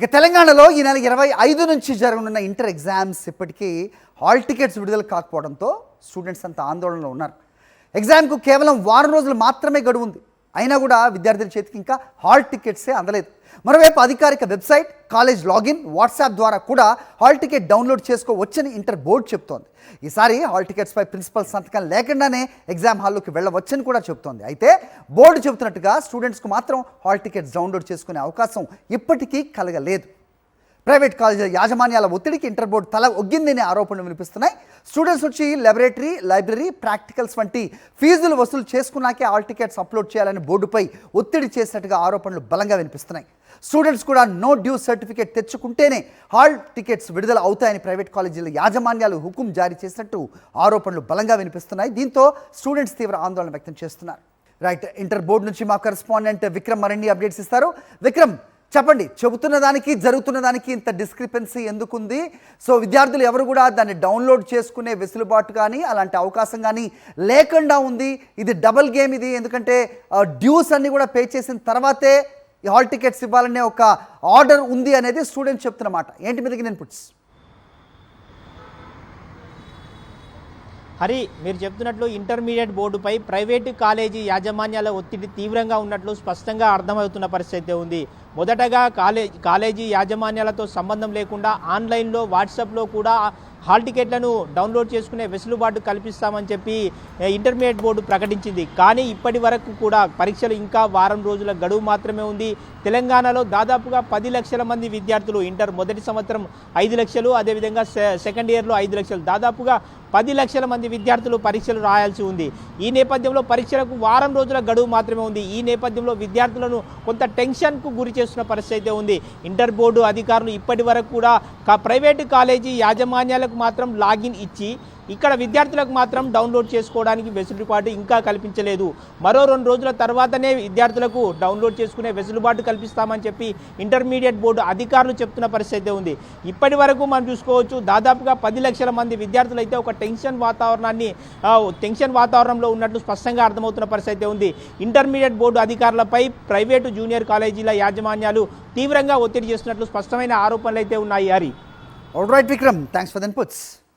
ఇక తెలంగాణలో ఈ నెల 25 నుంచి జరగనున్న ఇంటర్ ఎగ్జామ్స్ ఇప్పటికీ హాల్ టికెట్స్ విడుదల కాకపోవడంతో స్టూడెంట్స్ అంతా ఆందోళనలో ఉన్నారు. ఎగ్జామ్కు కేవలం వారం రోజులు మాత్రమే గడువు ఉంది. అయినా కూడా విద్యార్థుల చేతికి ఇంకా హాల్ టికెట్సే అందలేదు. మరోవైపు అధికారిక వెబ్సైట్, కాలేజ్ లాగిన్, వాట్సాప్ ద్వారా కూడా హాల్ టికెట్ డౌన్లోడ్ చేసుకోవచ్చని ఇంటర్ బోర్డు చెబుతోంది. ఈసారి హాల్ టికెట్స్పై ప్రిన్సిపల్ సంతకం లేకుండానే ఎగ్జామ్ హాల్లోకి వెళ్ళవచ్చని కూడా చెబుతోంది. అయితే బోర్డు చెబుతున్నట్టుగా స్టూడెంట్స్కు మాత్రం హాల్ టికెట్స్ డౌన్లోడ్ చేసుకునే అవకాశం ఇప్పటికీ కలగలేదు. ప్రైవేట్ కాలేజీల యాజమాన్యాల ఒత్తిడికి ఇంటర్ బోర్డు తల ఒగ్గిందనే ఆరోపణలు వినిపిస్తున్నాయి. స్టూడెంట్స్ వచ్చి లాబొరేటరీ, లైబ్రరీ, ప్రాక్టికల్స్ వంటి ఫీజులు వసూలు చేసుకున్నాకే హాల్ టికెట్స్ అప్లోడ్ చేయాలని బోర్డుపై ఒత్తిడి చేసినట్టుగా ఆరోపణలు బలంగా వినిపిస్తున్నాయి. స్టూడెంట్స్ కూడా నో డ్యూ సర్టిఫికేట్ తెచ్చుకుంటేనే హాల్ టికెట్స్ విడుదల అవుతాయని ప్రైవేట్ కాలేజీల యాజమాన్యాలు హుకుం జారీ చేసినట్టు ఆరోపణలు బలంగా వినిపిస్తున్నాయి. దీంతో స్టూడెంట్స్ తీవ్ర ఆందోళన వ్యక్తం చేస్తున్నారు. రైట్, ఇంటర్ బోర్డు నుంచి మా కరెస్పాండెంట్ విక్రమ్ మరిన్ని అప్డేట్స్ ఇస్తారు. విక్రమ్, చెప్పండి, చెబుతున్న దానికి జరుగుతున్న దానికి ఇంత డిస్క్రిపెన్సీ ఎందుకుంది? సో విద్యార్థులు ఎవరు కూడా దాన్ని డౌన్లోడ్ చేసుకునే వెసులుబాటు కానీ అలాంటి అవకాశం కానీ లేకుండా ఉంది. ఇది డబుల్ గేమ్ ఇది, ఎందుకంటే డ్యూస్ అన్ని కూడా పే చేసిన తర్వాతే ఈ హాల్ టికెట్స్ ఇవ్వాలనే ఒక ఆర్డర్ ఉంది అనేది స్టూడెంట్స్ చెప్తున్నమాట. ఏంటి మీదకి ఇన్పుట్స్? హరి, మీరు చెప్తున్నట్లు ఇంటర్మీడియట్ బోర్డుపై ప్రైవేటు కాలేజీ యాజమాన్యాల ఒత్తిడి తీవ్రంగా ఉన్నట్లు స్పష్టంగా అర్థమవుతున్న పరిస్థితి ఉంది. మొదటగా కాలేజీ యాజమాన్యాలతో సంబంధం లేకుండా ఆన్లైన్లో, వాట్సాప్లో కూడా హాల్ టికెట్లను డౌన్లోడ్ చేసుకునే వెసులుబాటు కల్పిస్తామని చెప్పి ఇంటర్మీడియట్ బోర్డు ప్రకటించింది. కానీ ఇప్పటి వరకు కూడా పరీక్షలు ఇంకా వారం రోజుల గడువు మాత్రమే ఉంది. తెలంగాణలో దాదాపుగా 10 లక్షల మంది విద్యార్థులు, ఇంటర్ మొదటి సంవత్సరం 5 లక్షలు, అదేవిధంగా సెకండ్ ఇయర్లో 5 లక్షలు, దాదాపుగా 10 లక్షల మంది విద్యార్థులు పరీక్షలు రాయాల్సి ఉంది. ఈ నేపథ్యంలో పరీక్షలకు వారం రోజుల గడువు మాత్రమే ఉంది. ఈ నేపథ్యంలో విద్యార్థులను కొంత టెన్షన్కు గురి చేస్తున్న పరిస్థితి ఉంది. ఇంటర్ బోర్డు అధికారులు ఇప్పటి వరకు కూడా ప్రైవేటు కాలేజీ యాజమాన్యాలకు మాత్రం లాగిన్ ఇచ్చి ఇక్కడ విద్యార్థులకు మాత్రం డౌన్లోడ్ చేసుకోవడానికి వెసులుబాటు ఇంకా కల్పించలేదు. మరో 2 రోజుల తర్వాతనే విద్యార్థులకు డౌన్లోడ్ చేసుకునే వెసులుబాటు కల్పిస్తామని చెప్పి ఇంటర్మీడియట్ బోర్డు అధికారులు చెప్తున్న పరిస్థితి ఉంది. ఇప్పటి వరకు మనం చూసుకోవచ్చు, దాదాపుగా 10 లక్షల మంది విద్యార్థులు అయితే ఒక టెన్షన్ వాతావరణంలో ఉన్నట్లు స్పష్టంగా అర్థమవుతున్న పరిస్థితి ఉంది. ఇంటర్మీడియట్ బోర్డు అధికారులపై ప్రైవేటు జూనియర్ కాలేజీల యాజమాన్యాలు తీవ్రంగా ఒత్తిడి చేస్తున్నట్లు స్పష్టమైన ఆరోపణలు అయితే ఉన్నాయి. Hari, all right Vikram, thanks for the inputs.